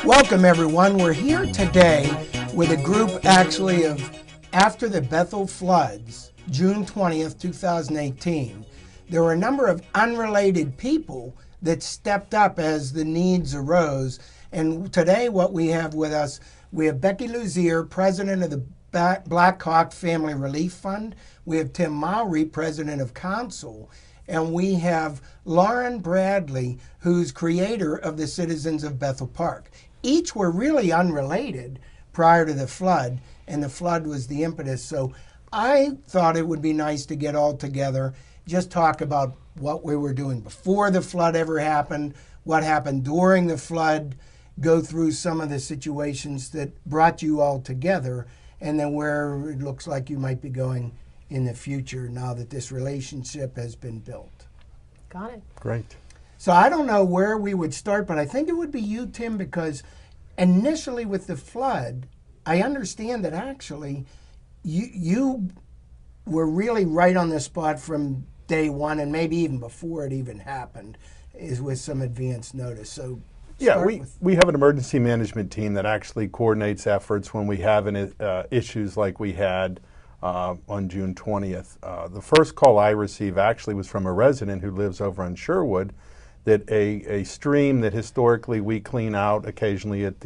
Welcome, everyone. We're here today with a group actually of after the Bethel floods, June 20th, 2018. There were a number of unrelated people that stepped up as the needs arose. And today what we have with us, we have Becky Luzier, president of the Black Hawk Family Relief Fund. We have Tim Mowry, president of Council. And we have Lauren Bradley, who's creator of the Citizens of Bethel Park. Each were really unrelated prior to the flood, and the flood was the impetus. So I thought it would be nice to get all together, just talk about what we were doing before the flood ever happened, what happened during the flood, go through some of the situations that brought you all together, and then where it looks like you might be going in the future now that this relationship has been built. Got it. Great. So I don't know where we would start, but I think it would be you, Tim, because initially with the flood, I understand that actually you were really right on the spot from day one, and maybe even before it even happened, is with some advance notice. So yeah, we have an emergency management team that actually coordinates efforts when we have issues like we had on June 20th. The first call I received actually was from a resident who lives over on Sherwood, that a stream that historically we clean out occasionally at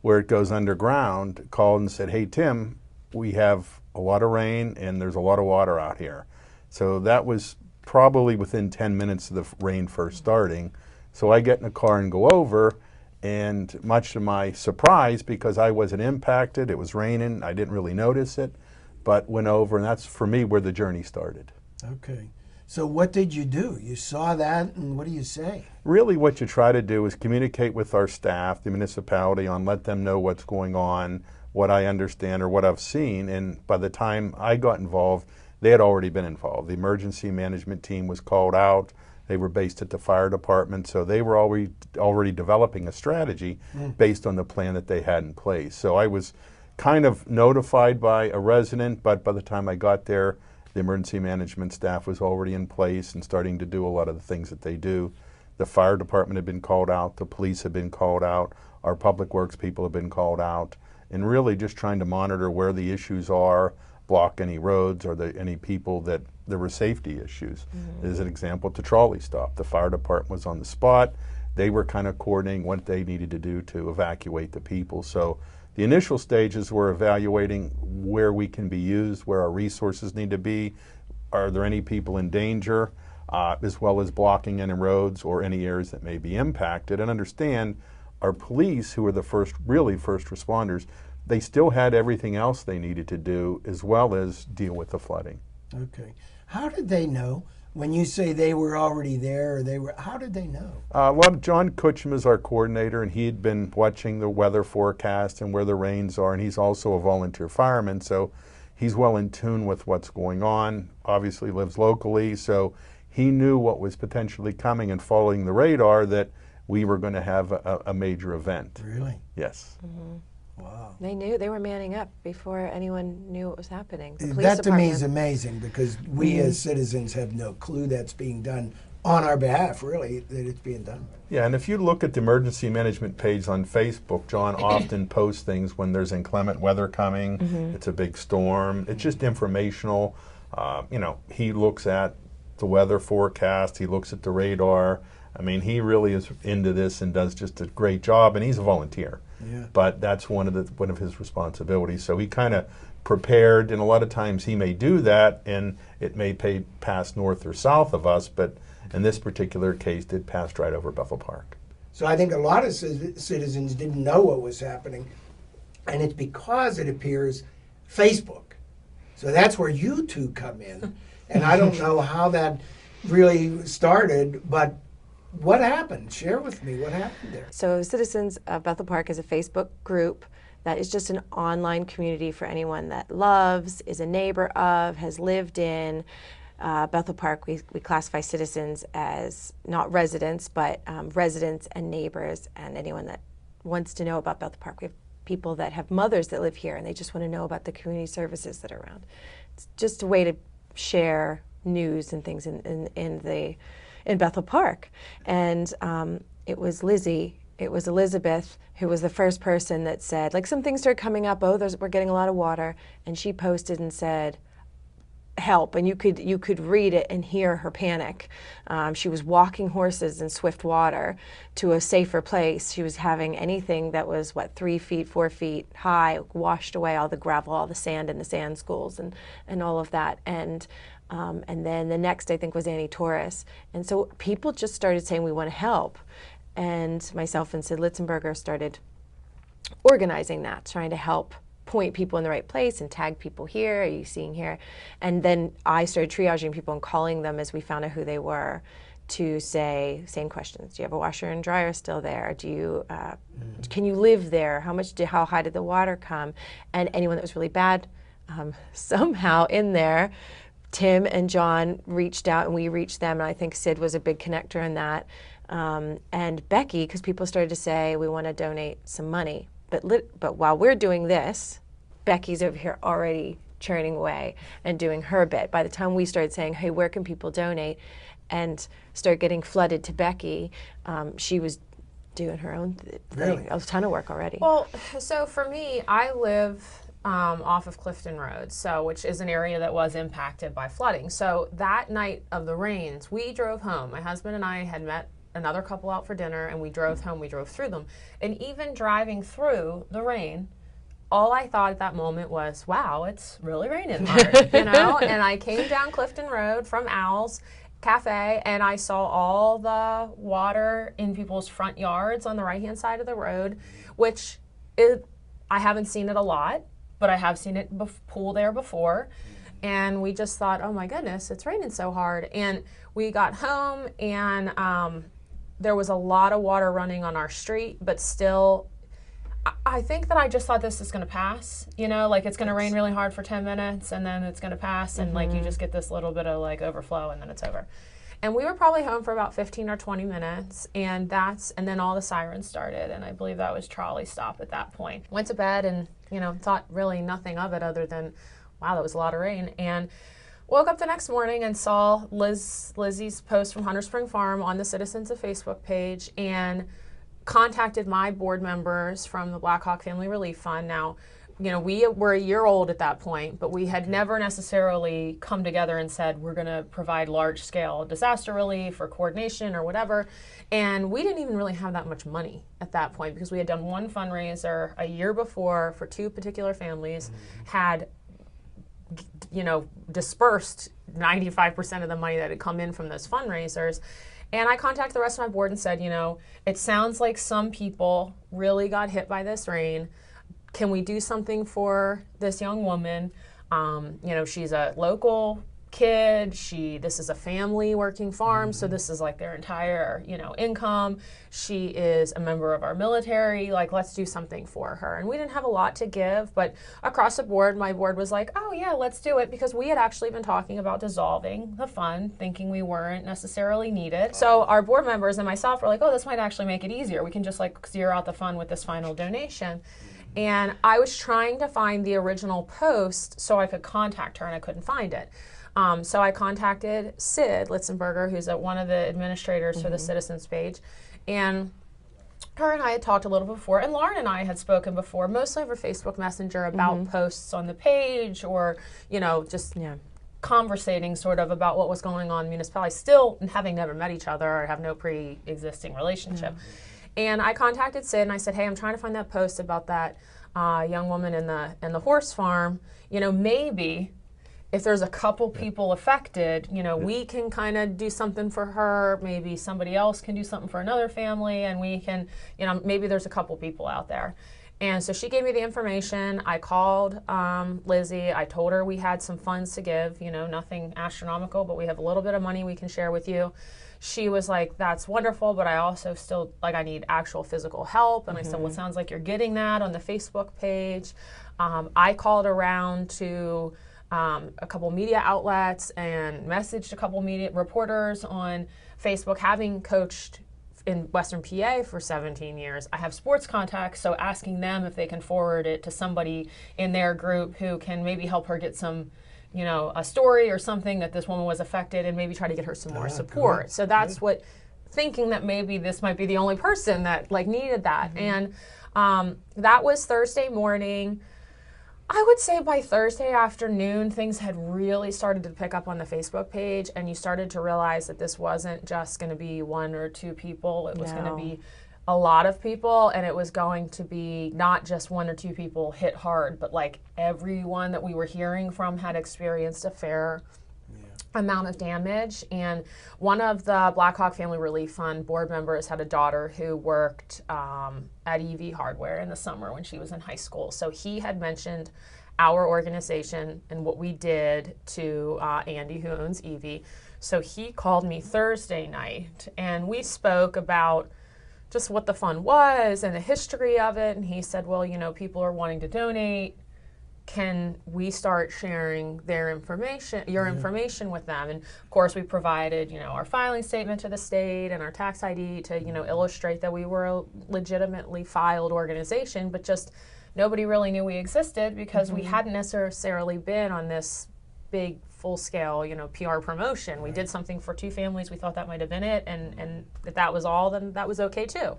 where it goes underground called and said, "Hey Tim, we have a lot of rain and there's a lot of water out here." So that was probably within 10 minutes of the rain first starting. So I get in a car and go over, and much to my surprise, because I wasn't impacted, it was raining, I didn't really notice it, but went over, and that's for me where the journey started. Okay. So what did you do? You saw that, and what do you say? Really what you try to do is communicate with our staff, the municipality, let them know what's going on, what I understand or what I've seen, and by the time I got involved, they had already been involved. The emergency management team was called out. They were based at the fire department, so they were already developing a strategy based on the plan that they had in place. So I was kind of notified by a resident, but by the time I got there, the emergency management staff was already in place and starting to do a lot of the things that they do. The fire department had been called out, the police had been called out, our public works people have been called out, and really just trying to monitor where the issues are, block any roads, or any people that there were safety issues. As an example, the trolley stop. The fire department was on the spot. They were kind of coordinating what they needed to do to evacuate the people. So the initial stages were evaluating where we can be used, where our resources need to be, are there any people in danger, as well as blocking any roads or any areas that may be impacted. And understand our police, who were the first responders, they still had everything else they needed to do as well as deal with the flooding. Okay. How did they know? When you say they were already there, how did they know? John Kutchum is our coordinator, and he had been watching the weather forecast and where the rains are, and he's also a volunteer fireman, so he's well in tune with what's going on. Obviously lives locally, so he knew what was potentially coming, and following the radar that we were going to have a major event. Really? Yes. Mm-hmm. Wow. They knew, they were manning up before anyone knew what was happening. The police that to me department. is amazing, because we as citizens have no clue that's being done on our behalf, really, that it's being done. Yeah, and if you look at the emergency management page on Facebook, John often posts things when there's inclement weather coming, it's a big storm, it's just informational. He looks at the weather forecast, he looks at the radar. I mean, he really is into this and does just a great job, and he's a volunteer. Yeah. But that's one of his responsibilities. So he kind of prepared, and a lot of times he may do that, and it may pass north or south of us, but in this particular case, it passed right over Bethel Park. So I think a lot of citizens didn't know what was happening, and it's because it appears Facebook. So that's where you two come in, and I don't know how that really started, but what happened? Share with me what happened there. So Citizens of Bethel Park is a Facebook group that is just an online community for anyone that loves, is a neighbor of, has lived in Bethel Park. We classify citizens as not residents, but residents and neighbors, and anyone that wants to know about Bethel Park. We have people that have mothers that live here and they just want to know about the community services that are around. It's just a way to share news and things in Bethel Park. And it was Lizzie it was Elizabeth who was the first person that said, like, some things started coming up, we're getting a lot of water, and she posted and said, help, and you could read it and hear her panic. She was walking horses in swift water to a safer place. She was having anything that was 3 feet, 4 feet high washed away, all the gravel, all the sand in the sand schools, and all of that. And then the next, I think, was Annie Torres. And so people just started saying, we want to help. And myself and Sid Litzenberger started organizing that, trying to help point people in the right place and tag people here, are you seeing here? And then I started triaging people and calling them as we found out who they were to say, same questions. Do you have a washer and dryer still there? Do you, can you live there? How high did the water come? And anyone that was really bad, somehow in there, Tim and John reached out and we reached them, and I think Sid was a big connector in that. And Becky, because people started to say, we want to donate some money. But while we're doing this, Becky's over here already churning away and doing her bit. By the time we started saying, hey, where can people donate, and start getting flooded to Becky, she was doing her own thing. Really? A ton of work already. Well, so for me, I live off of Clifton Road, which is an area that was impacted by flooding. So that night of the rains, we drove home. My husband and I had met another couple out for dinner, and we drove home. We drove through them. And even driving through the rain, all I thought at that moment was, wow, it's really raining hard, And I came down Clifton Road from Owl's Cafe, and I saw all the water in people's front yards on the right-hand side of the road, which I haven't seen it a lot, but I have seen it pool there before. And we just thought, oh my goodness, it's raining so hard. And we got home, and there was a lot of water running on our street, but still, I think that I just thought this is going to pass, like it's going to rain really hard for 10 minutes and then it's going to pass, and like you just get this little bit of like overflow and then it's over. And we were probably home for about 15 or 20 minutes, and then all the sirens started, and I believe that was trolley stop at that point. Went to bed and, thought really nothing of it other than, wow, that was a lot of rain. And woke up the next morning and saw Lizzie's post from Hunter Spring Farm on the Citizens of Facebook page, and contacted my board members from the Black Hawk Family Relief Fund. Now, we were a year old at that point, but we had never necessarily come together and said, we're going to provide large-scale disaster relief or coordination or whatever. And we didn't even really have that much money at that point, because we had done one fundraiser a year before for 2 particular families, had dispersed 95% of the money that had come in from those fundraisers. And I contacted the rest of my board and said, it sounds like some people really got hit by this rain. Can we do something for this young woman? She's a local kid. This is a family working farm, so this is like their entire, income. She is a member of our military. Like, let's do something for her. And we didn't have a lot to give, but across the board, my board was like, oh yeah, let's do it, because we had actually been talking about dissolving the fund, thinking we weren't necessarily needed. So our board members and myself were like, oh, this might actually make it easier. We can just like zero out the fund with this final donation. And I was trying to find the original post so I could contact her, and I couldn't find it. So I contacted Sid Litzenberger, who's one of the administrators for the Citizens page, and her and I had talked a little before, and Lauren and I had spoken before, mostly over Facebook Messenger, about posts on the page, or just conversating sort of about what was going on in municipalities, still having never met each other or have no pre-existing relationship. And I contacted Sid and I said, hey, I'm trying to find that post about that young woman in the horse farm. Maybe if there's a couple people affected, we can kind of do something for her. Maybe somebody else can do something for another family, and we can, maybe there's a couple people out there. And so she gave me the information. I called Lizzie. I told her we had some funds to give, nothing astronomical, but we have a little bit of money we can share with you. She was like, that's wonderful, but I also still, I need actual physical help. And I said, well, it sounds like you're getting that on the Facebook page. I called around to a couple media outlets and messaged a couple media reporters on Facebook, having coached in Western PA for 17 years. I have sports contacts, so asking them if they can forward it to somebody in their group who can maybe help her get some, a story or something that this woman was affected, and maybe try to get her some more support. Good. So that's what thinking that maybe this might be the only person that like needed that. And that was Thursday morning. I would say by Thursday afternoon, things had really started to pick up on the Facebook page, and you started to realize that this wasn't just going to be 1 or 2 people. It was going to be a lot of people, and it was going to be not just 1 or 2 people hit hard, but like everyone that we were hearing from had experienced a fair amount of damage. And one of the Black Hawk Family Relief Fund board members had a daughter who worked at EV Hardware in the summer when she was in high school. So he had mentioned our organization and what we did to Andy, who owns EV. So he called me Thursday night, and we spoke about just what the fund was and the history of it. And he said, well, you know, people are wanting to donate. Can we start sharing their information, your information with them? And of course, we provided, you know, our filing statement to the state and our tax ID to, you know, illustrate that we were a legitimately filed organization, but just nobody really knew we existed because we hadn't necessarily been on this big, full-scale, you know, PR promotion. We did something for 2 families. We thought that might have been it, and if that was all, then that was okay too.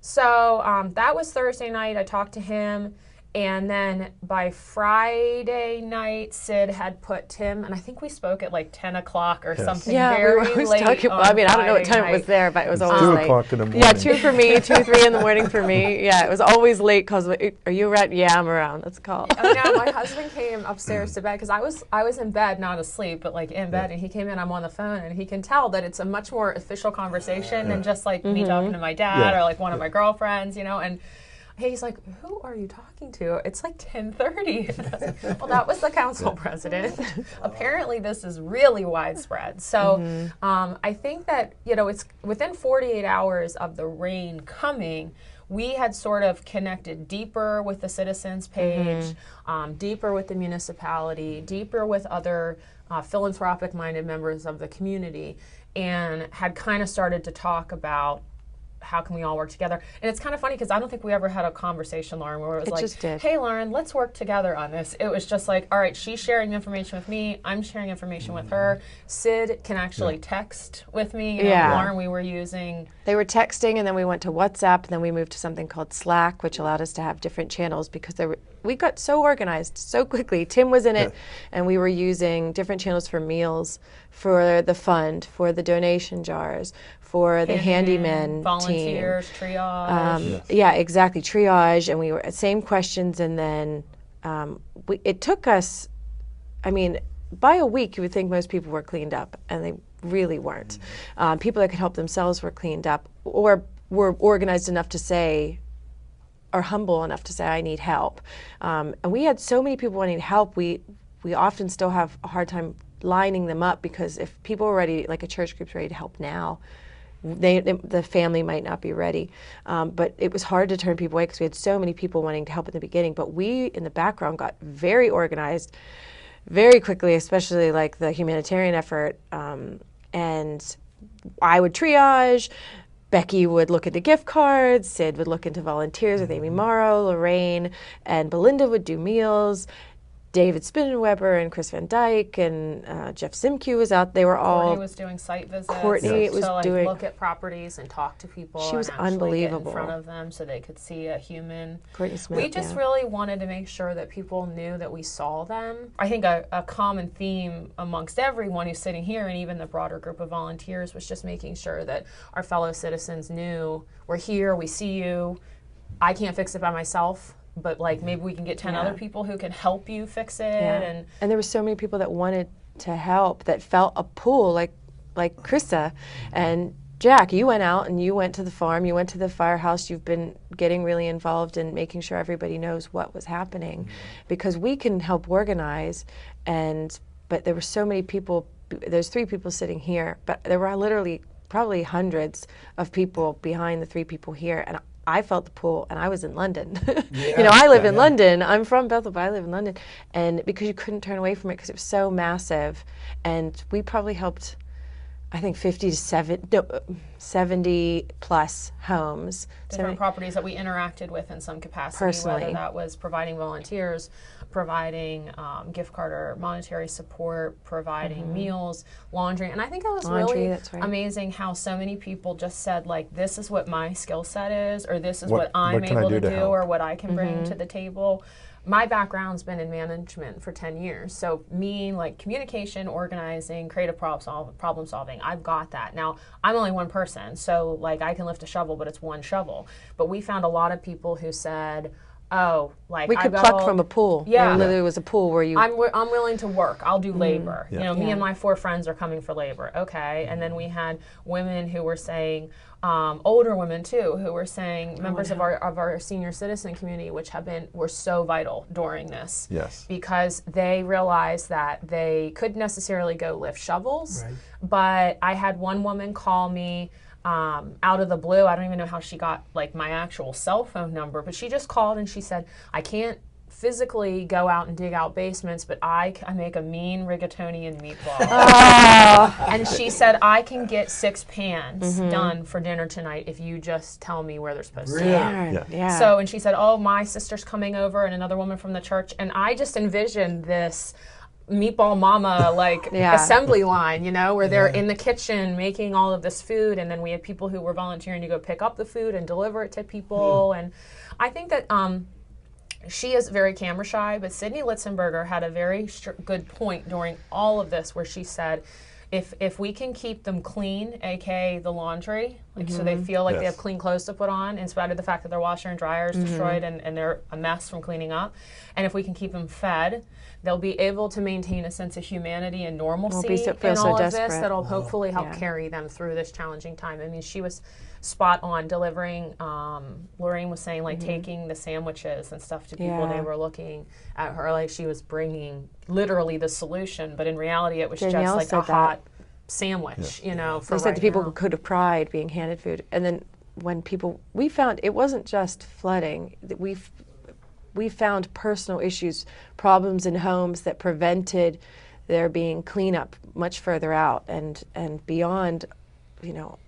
So that was Thursday night. I talked to him. And then by Friday night, Sid had put Tim, and I think we spoke at like 10 o'clock or something very we were late. talking, I mean, I don't know what time it was there, but it was always 2 late. o'clock in the morning. Yeah, 2 for me, 2, 3 in the morning for me. Yeah, it was always late because, are you around? Yeah, I'm around. Let's call. Oh no, my husband came upstairs to bed because I was in bed, not asleep, but like in bed, and he came in, I'm on the phone, and he can tell that it's a much more official conversation than just like me talking to my dad or like one of my girlfriends, you know, and he's like, who are you talking to? It's like 10:30. Well, that was the council president. Apparently, this is really widespread. So I think that, you know, it's within 48 hours of the rain coming, we had sort of connected deeper with the citizens page, deeper with the municipality, deeper with other philanthropic-minded members of the community, and had kind of started to talk about how can we all work together. And it's kind of funny because I don't think we ever had a conversation, Lauren, where it was hey, Lauren, let's work together on this. It was just like, all right, she's sharing information with me, I'm sharing information with her. Sid can actually text with me. You know, Lauren, we were using... They were texting, and then we went to WhatsApp, and then we moved to something called Slack, which allowed us to have different channels because we got so organized so quickly. Tim was in it, and we were using different channels for meals, for the fund, for the donation jars, for the handyman volunteers, team. Triage. Yeah, exactly, triage, and we were same questions, and then it took us, I mean, by a week you would think most people were cleaned up, and they really weren't. People that could help themselves were cleaned up, or were organized enough to say, or humble enough to say, I need help. And we had so many people wanting help, we often still have a hard time lining them up, because if people are ready, like a church group's ready to help now, the family might not be ready. But it was hard to turn people away because we had so many people wanting to help in the beginning. But we, in the background, got very organized very quickly, especially like the humanitarian effort. And I would triage. Becky would look into gift cards. Sid would look into volunteers with Amy Morrow, Lorraine, and Belinda would do meals. David Spinnenweber and Chris Van Dyke and Jeff Simke was out. They were all. Courtney was doing site visits. Courtney was to doing. Look at properties and talk to people. She was and actually unbelievable. Get in front of them so they could see a human. Courtney Smith. We just really wanted to make sure that people knew that we saw them. I think a common theme amongst everyone who's sitting here, and even the broader group of volunteers, was just making sure that our fellow citizens knew we're here, we see you. I can't fix it by myself, but like maybe we can get 10 other people who can help you fix it. And there were so many people that wanted to help, that felt a pull, like Krista and Jack. You went out and you went to the farm, you went to the firehouse. You've been getting really involved in making sure everybody knows what was happening, because we can help organize. But there were so many people. There's 3 people sitting here, but there were literally probably hundreds of people behind the 3 people here, and I felt the pull, and I was in London. You know, I live in London. I'm from Bethel, but I live in London. And because you couldn't turn away from it because it was so massive. And we probably helped, I think 50 to 70 plus homes. Different properties that we interacted with in some capacity, Personally. whether that was providing volunteers, providing gift card or monetary support, providing meals, laundry. And I think that was Laundry, really that's right. amazing how so many people just said, like, this is what my skill set is, or this is What- what I'm what can I able do to to do, help? or what I can bring to the table. My background's been in management for 10 years. So me, like communication, organizing, creative problem solving, I've got that. Now, I'm only one person, so like I can lift a shovel, but it's one shovel. But we found a lot of people who said, oh, like We I've could got pluck all- from a pool. Yeah. There literally was a pool where you. I'm willing to work. I'll do labor. Yeah. You know, me Yeah. and my 4 friends are coming for labor. Okay. And then we had women who were saying, older women too, who were saying, members of our senior citizen community, which were so vital during this. Yes. Because they realized that they couldn't necessarily go lift shovels. Right. But I had one woman call me out of the blue. I don't even know how she got like my actual cell phone number, but she just called and she said, I can't physically go out and dig out basements, but I make a mean rigatoni and meatball. And she said, I can get 6 pans done for dinner tonight if you just tell me where they're supposed to be. yeah. Yeah. Yeah. So, and she said, oh, my sister's coming over and another woman from the church. And I just envisioned this meatball mama like Yeah. assembly line, you know, where they're in the kitchen making all of this food. And then we had people who were volunteering to go pick up the food and deliver it to people. And I think that she is very camera shy, but Sydney Litzenberger had a very good point during all of this where she said, if we can keep them clean, aka the laundry, like so they feel like they Yes. have clean clothes to put on, in spite of the fact that their washer and dryer is destroyed and they're a mess from cleaning up, and if we can keep them fed, they'll be able to maintain a sense of humanity and normalcy feel in so all of this. desperate. That'll hopefully help Yeah. carry them through this challenging time. I mean, she was spot on delivering. Lorraine was saying, like, taking the sandwiches and stuff to people. Yeah. They were looking at her like she was bringing literally the solution, but in reality, it was Danielle just like said a that. hot sandwich, you know. For They said right the people now. could have cried being handed food. And then when we found it wasn't just flooding. That we found personal issues, problems in homes that prevented there being cleanup much further out and beyond, you know,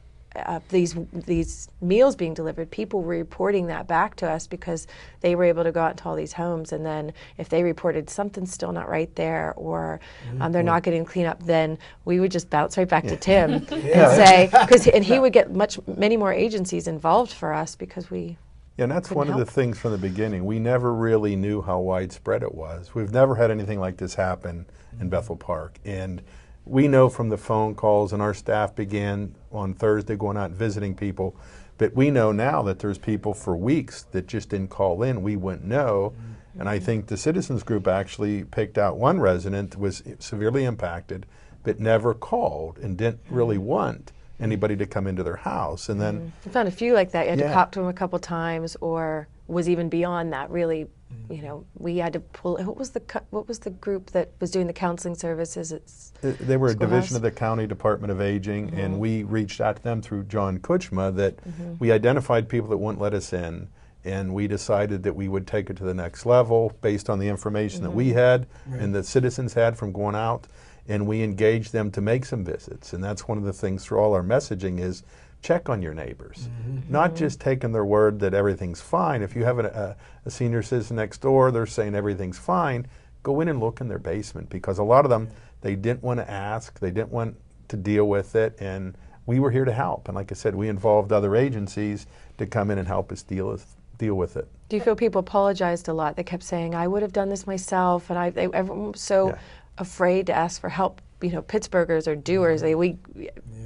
these meals being delivered. People were reporting that back to us because they were able to go out into all these homes, and then if they reported something's still not right there or they're not getting cleanup, then we would just bounce right back to Tim and say, and he would get many more agencies involved for us because we. Yeah, and that's one of the help. things from the beginning. We never really knew how widespread it was. We've never had anything like this happen in Bethel Park. And we know from the phone calls, and our staff began on Thursday going out and visiting people, but we know now that there's people for weeks that just didn't call in. We wouldn't know. And I think the citizens group actually picked out one resident that was severely impacted, but never called and didn't really want anybody to come into their house. And then We found a few like that. You had to Yeah. talk to them a couple times, or was even beyond that. Really, you know, we had to pull. What was the group that was doing the counseling services? they were a division Schoolhouse. of the County Department of Aging, and we reached out to them through John Kuchma that we identified people that wouldn't let us in, and we decided that we would take it to the next level based on the information that we had and the citizens had from going out, and we engaged them to make some visits. And that's one of the things through all our messaging is check on your neighbors, not just taking their word that everything's fine. If you have a senior citizen next door, they're saying everything's fine, go in and look in their basement, because a lot of them, they didn't want to ask, they didn't want to deal with it, and we were here to help. And like I said, we involved other agencies to come in and help us deal with it. Do you feel people apologized a lot? They kept saying, "I would have done this myself," and everyone was so Yeah. afraid to ask for help. You know, Pittsburghers are doers.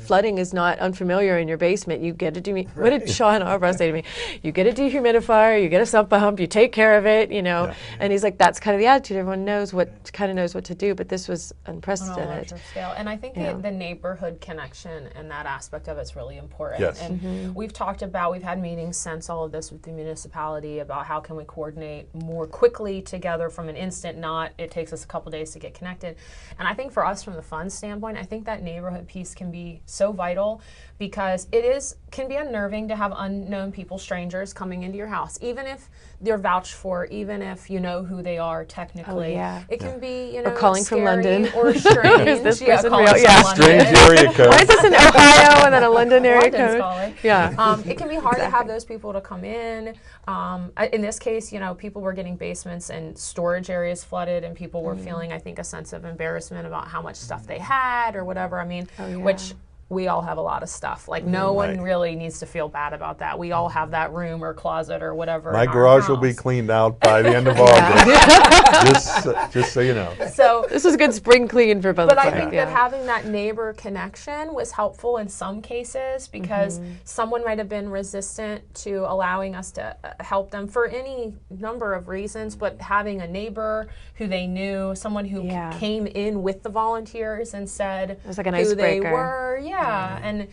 Flooding is not unfamiliar in your basement. You get a what did Sean Arbrough say to me? You get a dehumidifier, you get a sump pump, you take care of it, you know. Yeah. And he's like, that's kind of the attitude. Everyone knows what to do, but this was On a unprecedented. larger scale. And I think Yeah. the neighborhood connection and that aspect of it's really important. Yes. And we've had meetings since all of this with the municipality about how can we coordinate more quickly together from an instant, not it takes us a couple days to get connected. And I think for us from the fund standpoint, I think that neighborhood piece can be so vital because it is can be unnerving to have unknown people, strangers, coming into your house, even if they're vouched for, even if you know who they are technically. Oh, yeah. It can be, you Or know, calling from scary London. or strange. Is this Yeah, person calling real? from Yeah. London. Strange area code. Why is this in Ohio and then a London area London's code? calling. Yeah. It can be hard to have those people to come in. In this case, you know, people were getting basements and storage areas flooded, and people were feeling, I think, a sense of embarrassment about how much stuff they had or whatever. I mean, which we all have a lot of stuff. Like, no one really needs to feel bad about that. We all have that room or closet or whatever. My in our garage will be house. cleaned out by the end of August. just so you know. So This is a good spring clean for both. But I sides. think that having that neighbor connection was helpful in some cases, because someone might have been resistant to allowing us to help them for any number of reasons, but having a neighbor who they knew, someone who came in with the volunteers and said it was like an who they icebreaker. were, and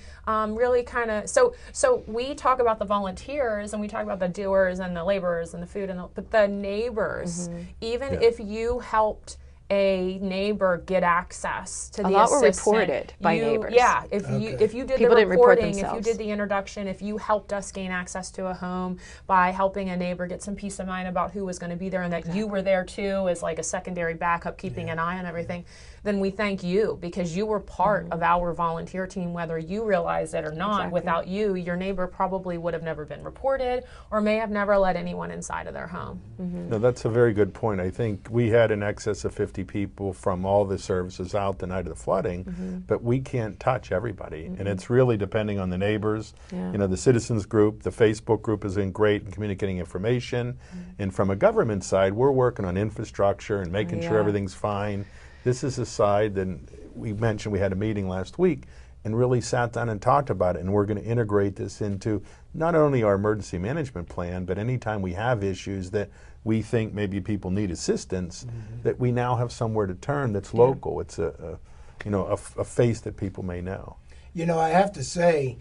really kind of, so we talk about the volunteers and we talk about the doers and the laborers and the food, but the neighbors, even if you helped a neighbor get access to the lot were assistant, reported by neighbors. Yeah, if you did People the didn't report reporting, if you themselves. did the introduction, if you helped us gain access to a home by helping a neighbor get some peace of mind about who was going to be there and that you were there too as like a secondary backup, keeping an eye on everything, then we thank you, because you were part of our volunteer team, whether you realize it or not. Without you, your neighbor probably would have never been reported or may have never let anyone inside of their home. No, that's a very good point. I think we had in excess of 50 people from all the services out the night of the flooding, but we can't touch everybody. And it's really depending on the neighbors. You know, the citizens group, the Facebook group is great in communicating information. And from a government side, we're working on infrastructure and making sure everything's fine. This is a side that we mentioned. We had a meeting last week and really sat down and talked about it, and we're going to integrate this into not only our emergency management plan, but anytime we have issues that we think maybe people need assistance, that we now have somewhere to turn that's local. It's a face that people may know. You know, I have to say,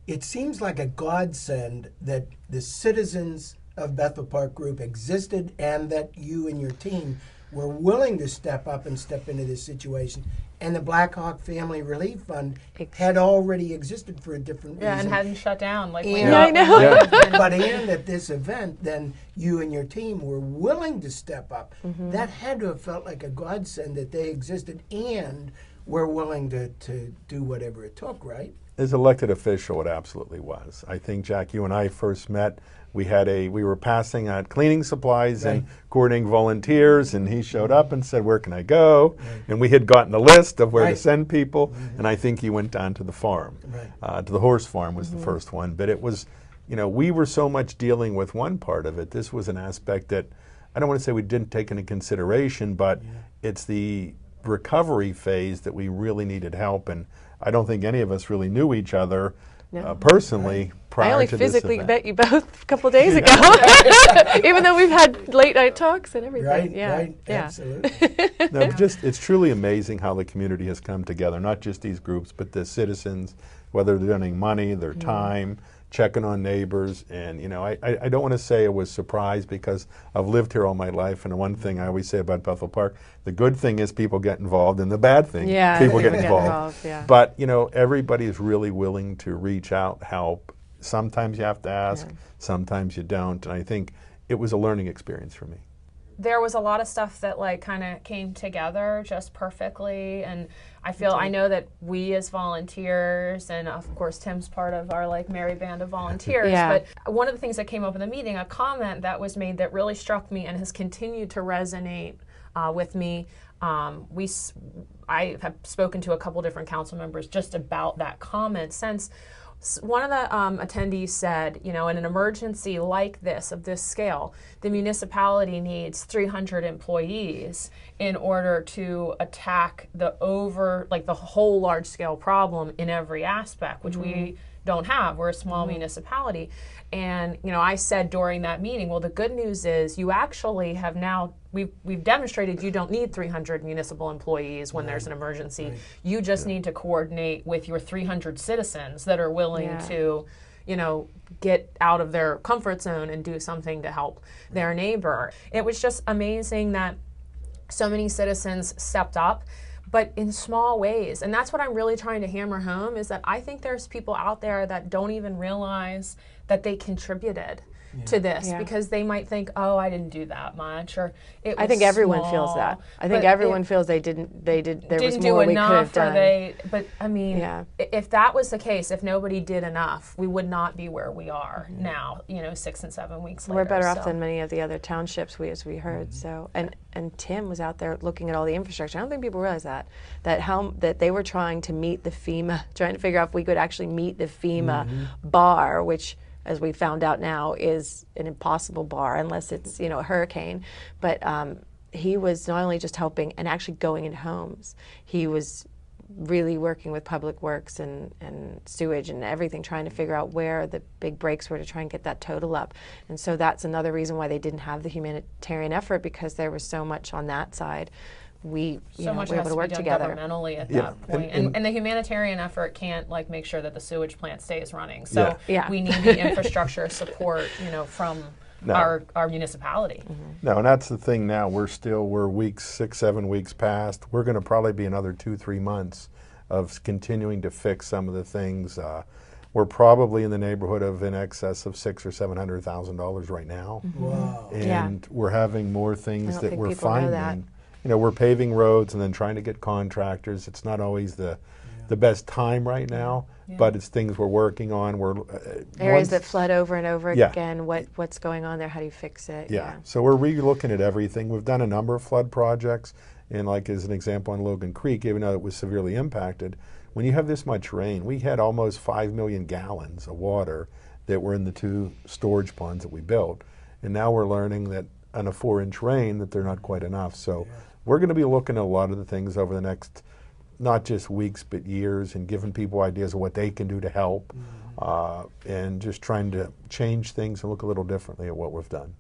it seems like a godsend that the citizens of Bethel Park Group existed and that you and your team were willing to step up and step into this situation. And the Black Hawk Family Relief Fund had already existed for a different reason. Yeah, and hadn't shut down. Like, And, I know. But at this event, then you and your team were willing to step up. That had to have felt like a godsend that they existed and were willing to do whatever it took, right? As elected official, it absolutely was. I think, Jack, you and I first met. We were passing out cleaning supplies and coordinating volunteers, and he showed up and said, "Where can I go?" And we had gotten a list of where to send people, and I think he went down to the farm, to the horse farm was the first one. But it was, you know, we were so much dealing with one part of it. This was an aspect that I don't want to say we didn't take into consideration, but it's the recovery phase that we really needed help, and I don't think any of us really knew each other personally prior I only to this physically event. met you both a couple of days ago, even though we've had late night talks and everything. Right, absolutely. No, it's truly amazing how the community has come together, not just these groups, but the citizens, whether they're donating money, their time, checking on neighbors. And, you know, I don't want to say I was surprised because I've lived here all my life. And the one thing I always say about Bethel Park, the good thing is people get involved, and the bad thing, people get involved. But, you know, everybody is really willing to reach out, help. Sometimes you have to ask, sometimes you don't. And I think it was a learning experience for me. There was a lot of stuff that like kind of came together just perfectly, and I know that we as volunteers, and of course Tim's part of our like merry band of volunteers, but one of the things that came up in the meeting, a comment that was made that really struck me and has continued to resonate with me. I have spoken to a couple different council members just about that comment since. One of the attendees said, you know, in an emergency like this, of this scale, the municipality needs 300 employees in order to attack the whole large-scale problem in every aspect, which we don't have. We're a small municipality. And, you know, I said during that meeting, well, the good news is you actually have now, we've demonstrated you don't need 300 municipal employees when there's an emergency. You just need to coordinate with your 300 citizens that are willing to, you know, get out of their comfort zone and do something to help their neighbor. It was just amazing that so many citizens stepped up. but in small ways. And that's what I'm really trying to hammer home, is that I think there's people out there that don't even realize that they contributed to this, because they might think, oh, I didn't do that much, or it was I think everyone small. feels that. I think everyone feels there was more we could have done. But I mean, if that was the case, if nobody did enough, we would not be where we are now, 6 and 7 weeks later. We're better off than many of the other townships, as we heard. So, and Tim was out there looking at all the infrastructure. I don't think people realize that they were trying to meet the FEMA, trying to figure out if we could actually meet the FEMA bar, which, as we found out now, is an impossible bar unless it's a hurricane. But he was not only just helping and actually going into homes, he was really working with Public Works and sewage and everything, trying to figure out where the big breaks were to try and get that total up. And so that's another reason why they didn't have the humanitarian effort, because there was so much on that side. We were able to work together governmentally at that point, and the humanitarian effort can't make sure that the sewage plant stays running. So we need the infrastructure support, from our municipality. No, and that's the thing. Now we're weeks 6, 7 weeks past. We're going to probably be another 2-3 months of continuing to fix some of the things. We're probably in the neighborhood of in excess of $600,000 or $700,000 right now. Wow. And we're having more things that we're finding. We're paving roads and then trying to get contractors. It's not always the best time right now, but it's things we're working on. We're areas that flood over and over again. What's going on there? How do you fix it? So we're re-looking at everything. We've done a number of flood projects, and as an example on Logan Creek, even though it was severely impacted, when you have this much rain, we had almost 5 million gallons of water that were in the 2 storage ponds that we built, and now we're learning that on a 4-inch rain that they're not quite enough. So we're going to be looking at a lot of the things over the next, not just weeks, but years, and giving people ideas of what they can do to help, and just trying to change things and look a little differently at what we've done.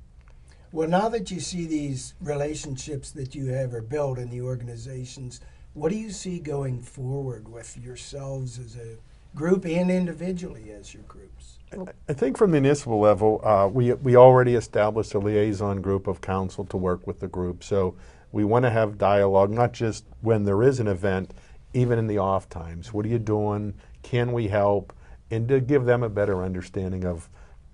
Well, now that you see these relationships that you have or built in the organizations, what do you see going forward with yourselves as a group and individually as your groups? I think from the municipal level, we already established a liaison group of council to work with the group. So we want to have dialogue, not just when there is an event, even in the off times. What are you doing? Can we help? And to give them a better understanding of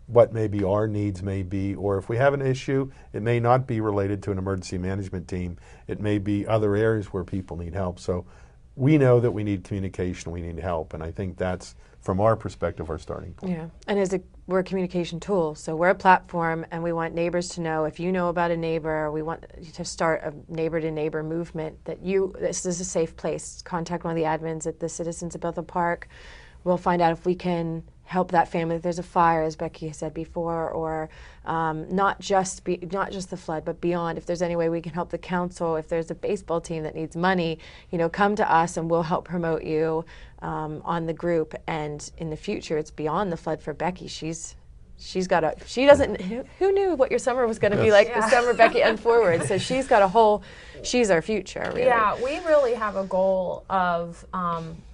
what maybe our needs may be, or if we have an issue, it may not be related to an emergency management team. It may be other areas where people need help. So we know that we need communication, we need help, and I think that's, from our perspective, our starting point. Yeah, and we're a communication tool, so we're a platform, and we want neighbors to know, if you know about a neighbor, we want to start a neighbor-to-neighbor movement, that this is a safe place. Contact one of the admins at the Citizens of Bethel Park. We'll find out if we can help that family if there's a fire, as Becky said before, or not just the flood, but beyond. If there's any way we can help the council, if there's a baseball team that needs money, come to us and we'll help promote you on the group. And in the future, it's beyond the flood for Becky. Who knew what your summer was going to be like this summer, Becky, and forward. So she's our future, really. Yeah, we really have a goal of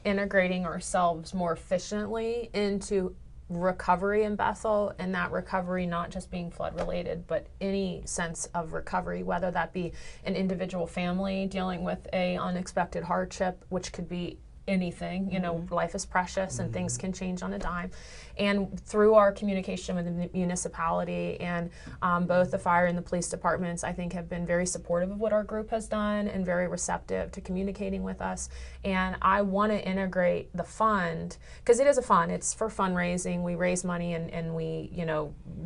integrating ourselves more efficiently into recovery in Bethel, and that recovery not just being flood related, but any sense of recovery, whether that be an individual family dealing with a unexpected hardship, which could be anything, life is precious and things can change on a dime. And through our communication with the municipality and both the fire and the police departments, I think have been very supportive of what our group has done and very receptive to communicating with us. And I want to integrate the fund, because it is a fund, it's for fundraising. We raise money and we,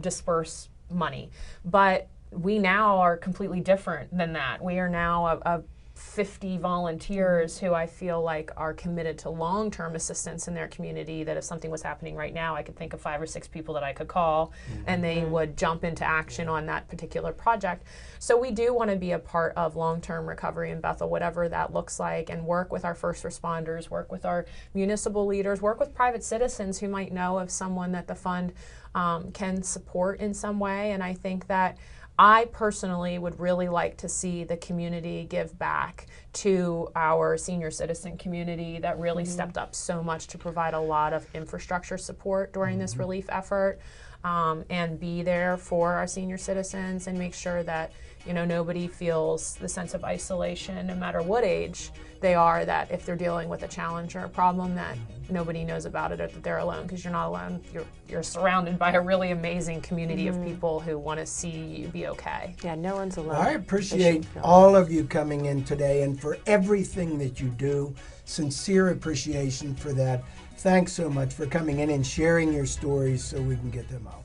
disperse money. But we now are completely different than that. We are now a 50 volunteers who I feel like are committed to long-term assistance in their community, that if something was happening right now, I could think of 5 or 6 people that I could call and they would jump into action on that particular project. So we do want to be a part of long-term recovery in Bethel, whatever that looks like, and work with our first responders, work with our municipal leaders, work with private citizens who might know of someone that the fund can support in some way. And I think that I personally would really like to see the community give back to our senior citizen community that really stepped up so much to provide a lot of infrastructure support during this relief effort. and be there for our senior citizens and make sure that, you know, nobody feels the sense of isolation, no matter what age they are, that if they're dealing with a challenge or a problem, that nobody knows about it or that they're alone, because you're not alone. You're surrounded by a really amazing community of people who want to see you be okay. Yeah, no one's alone. Well, I appreciate all of you coming in today and for everything that you do. Sincere appreciation for that. Thanks so much for coming in and sharing your stories so we can get them out.